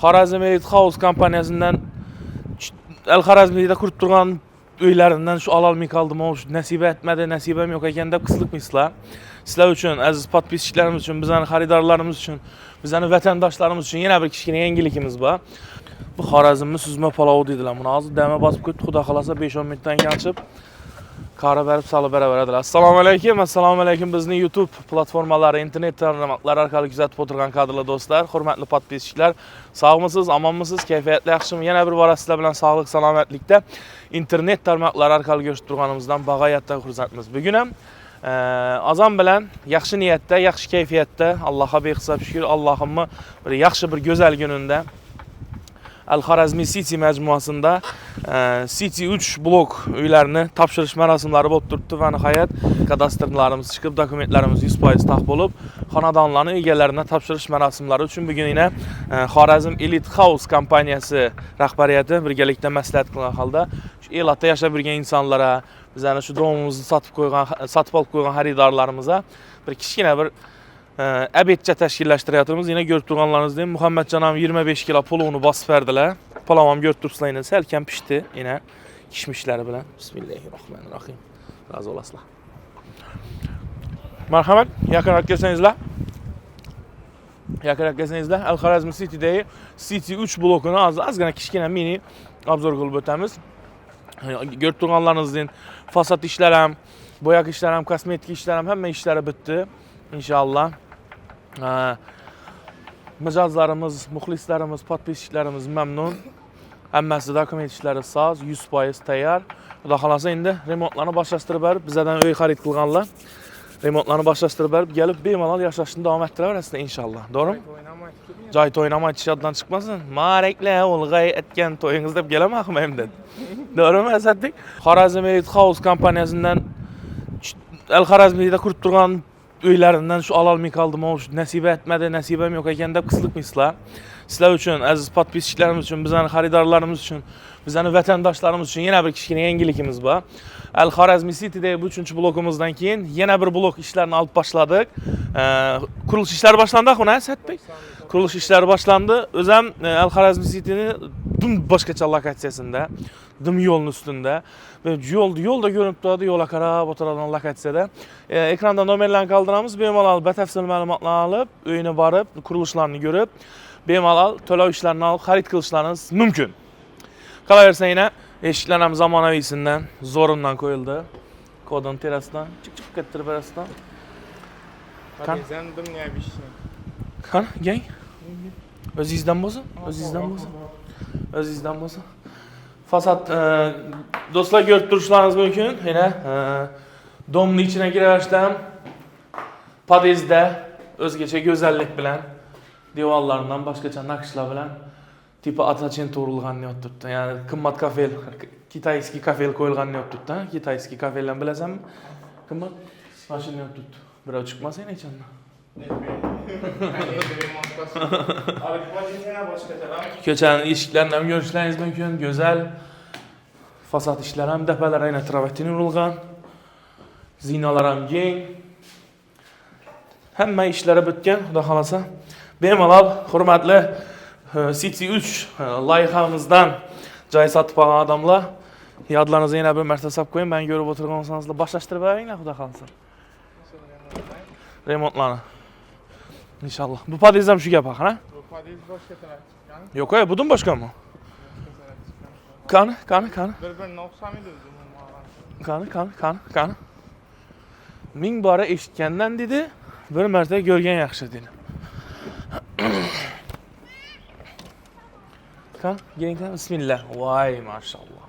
Xorazm Elite House kompaniyasidan El-Xorazmiyda qurib turgan uylaridan şu alalmay qaldım. O nəsibə etmədi, nəsibəm yox ekan deb qısılıqmısınızlar. Sizlar üçün, aziz podpisçilərimiz üçün, bizning xaridarlarımız üçün, bizning vətəndaşlarımız üçün yenə bir kichkina yangilikimiz var. Bu Xorazmni süzmə palovu dedilar. Buni hozir dama bosib qo'yib, xudo xolasa 5-10 minutdan keyin ochib qara berib salib beraveradilar. Assalomu alaykum. Assalomu alaykum bizning YouTube platformalari, internet tarmoqlari orqali kuzatib o'tirgan qadrli do'stlar, hurmatli podpischilar. Sog'misiz, omonmisiz, kayfiyatli, yaxshimi? Yana bir bora sizlar bilan sog'lik, salomatlikda internet tarmoqlari orqali ko'rishib turganimizdan bag'oyatda xursandmiz. Bugun ham azon bilan yaxshi niyatda, yaxshi kayfiyatda, Allohga behisob shukr, Allohimni bir yaxshi bir go'zal kununda El-Xorazmi City majmuasında City 3 blok uylarini topshirish marosimlari bo'lib turibdi va nihoyat kadastrlarimiz chiqib, dokumentlarimiz 100% taq bo'lib, xonadonlarni egalariga topshirish marosimlari uchun bugun yana Xorazm Elite House kompaniyasi rahbariyati birgalikda maslahat qilgan holda shu elatda yashab yurgan insonlarga, bizlarni shu domimizni sotib olib qo'ygan xaridorlarimizga bir kichkina bir abetçe təşkilləşdirəyətimiz. Yine görüb durğanlarınızdayım. Muhammed canam 25 kilo pulunu basıb verdiler. Palavam görüb dursunlar yine. Səlkən pişdi yine kişmişləri bilən. Bismillahirrahmanirrahim. Razı olasılar. Merhamet. Yakınarak gelsenizler. Yakınarak gelsenizler. El-Xorazmi City'deyi City 3 blokunu az gana kişkine mini abzor qılıb ötəmiz. Görüb durğanlarınızdayım. Fasad işlərəm, boyak işlərəm, kosmetik işlərəm, həmmə işləri bitdi. İnşallah. Məcazlarımız, muxlislərimiz, podpisçilərimiz məmnun. Həmməsi dokument işləri saz, 100% təyar. Xuda xalasa indi remontlarını başlaşdırıb bərib, bizədən öy xarid qılğanlar. Remontlarını başlaşdırıb bərib, gəlib bemalal yaşayışını davam etdirəbər əslində inşallah. Doğru mu? Cay toynama iç yaddan çıxmasın. Mareklə, olğay etkən toyunuzda gələmək məyim dedi. Doğru mu əsəddik? Xorazm Elite House kompaniyasından El-Xorazmiyda qurub turgan uylaridan şu alalmay qaldım. O nəsibə etmədi, nəsibəm yox ekan deb qısılıqmısınızlar. Sizlar üçün, aziz podpisçilərimiz üçün, bizning xaridarlarımız üçün, bizning vətəndaşlarımız üçün yenə bir kichkina yangilikimiz var. El-Xorazmi City'de bu 3-cü blokumuzdan keyin yenə bir blok işlərini alıb başladıq. Quruluş işləri başlandı axı, nə Sətbək? Quruluş işləri başlandı. Özəm El-Xorazmi City'nin başqaça lokatsiyasında, dım yolun üstünde. Yolda görünüb durdu, yola qarab oturan lokatsiyada. Ekranda nomerlərini qaldıramız, bemalal bətəfsil məlumatlarını alıb, öyünə varıb, quruluşlarını görüb, bemalal töləv işlərini alıb, xarid qilishlarınız mümkün. Qalaversə yenə eşiklərəm zamanavisindən, zorundan qoyuldu. Kodun terasdan, çık getdirib arasından. Padezən niyə bir şey? Kan, gəl. Özünüzdən bozun, özünüzdən bozun. Özünüzdən bozun. Fasad dostlar görüb duruşlarınız mümkün. Yine domun içine girəşdən padezdə özgəçə gözəllik bilən divarlarından başqaça nakışlar bilən tipi ataçin torulğan ne oturtdu. Yani qımmat kafel, Kitayski kafel koyulğan ne oturtdu. Kitayski kafelən biləsənmi? Qımmat maşın ne oturtdu. Birau çıxmasa yine içəndə. Köçənin işiklərindən görüşləriniz mümkün. Gözəl fasad işləri həm dəpələrə yenə travertin vurulğan. Zinalar həm gen. Həmmə işləri bitkən, xuda xalasa. Bemalal, hürmətli City 3 layihəmizdən cay satıb alan adamlar. Yadlarınızı yenə bir mərtəsab qoyun. Mən görüb oturğan olsanızla başlaşdırıb əvəyin, xuda xalasa. Remontlarını. İnşallah. Bu padezden şu yapar, ha? Bu padez başqa tərəf çıxan. Yok ya, budun başka mı? Kanı. Bir-birinə oxşamıydı özüm. Kanı. Min bara eşitkəndən dedi, bir mərtə görgən yaxşı dedi. Gelin kan, bismillah. Vay maşallah.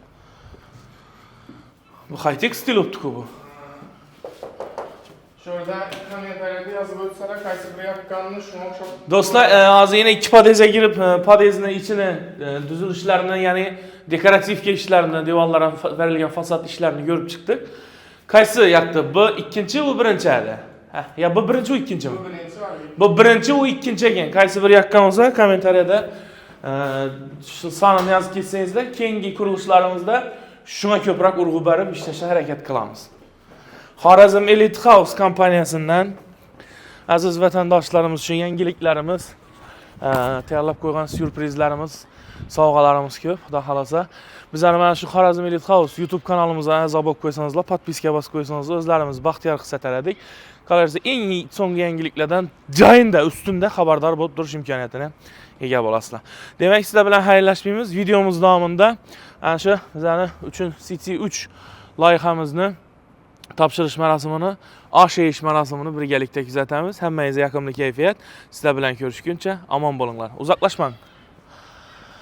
Bu high-tech stil optik bu. Şurada kommentariyada yazıb ötsələr, qaysı bir yapqanını şuna oxşab. Dostlar, azı yine iki padeze girip padezin içine düzülüşlərindən, yani dekoratif işlərindən, divanlara verilən fasad işlərini görüp çıktık. Qaysı yaktı? Bu ikinci, bu birinci əli. Ya bu birinci, o ikinci mi? Bu birinci var. Bu birinci, o ikinci gen. Qaysı bir yakkan olsa kommentariyada sanını yazıb keçsənizdə, keyingi kuruluşlarımızda şuna köprək urğu bərib işləşə hərəkət qılamız. Xorazm Elite House kompaniyasından aziz vətəndaşlarımız üçün yangiliklərimiz tayyorlab qo'ygan syurprizlarimiz, sovg'alarimiz ko'p, xudo xolasa. Bizlar mana shu Xorazm Elite House YouTube kanalimizga a'zo bo'lib qo'ysanizlar, podpiska bosib qo'ysanizlar, o'zlarimiz baxtiyor his etaradik. Qolaversa eng so'nggi yangiliklardan joyinda, ustunda xabardor bo'lib turish imkoniyatini ega bo'lasizlar. Demak, sizlar bilan xayrlashmaymiz. Videomiz davomida ana shu bizlarning uchun City 3 loyihamizni topshirish marosimini, osh yeyish marosimini birgalikda kuzatamiz. Hammangizga yoqimli kayfiyat. Sizlar bilan ko'rishguncha omon bo'linglar. Uzoqlashmang.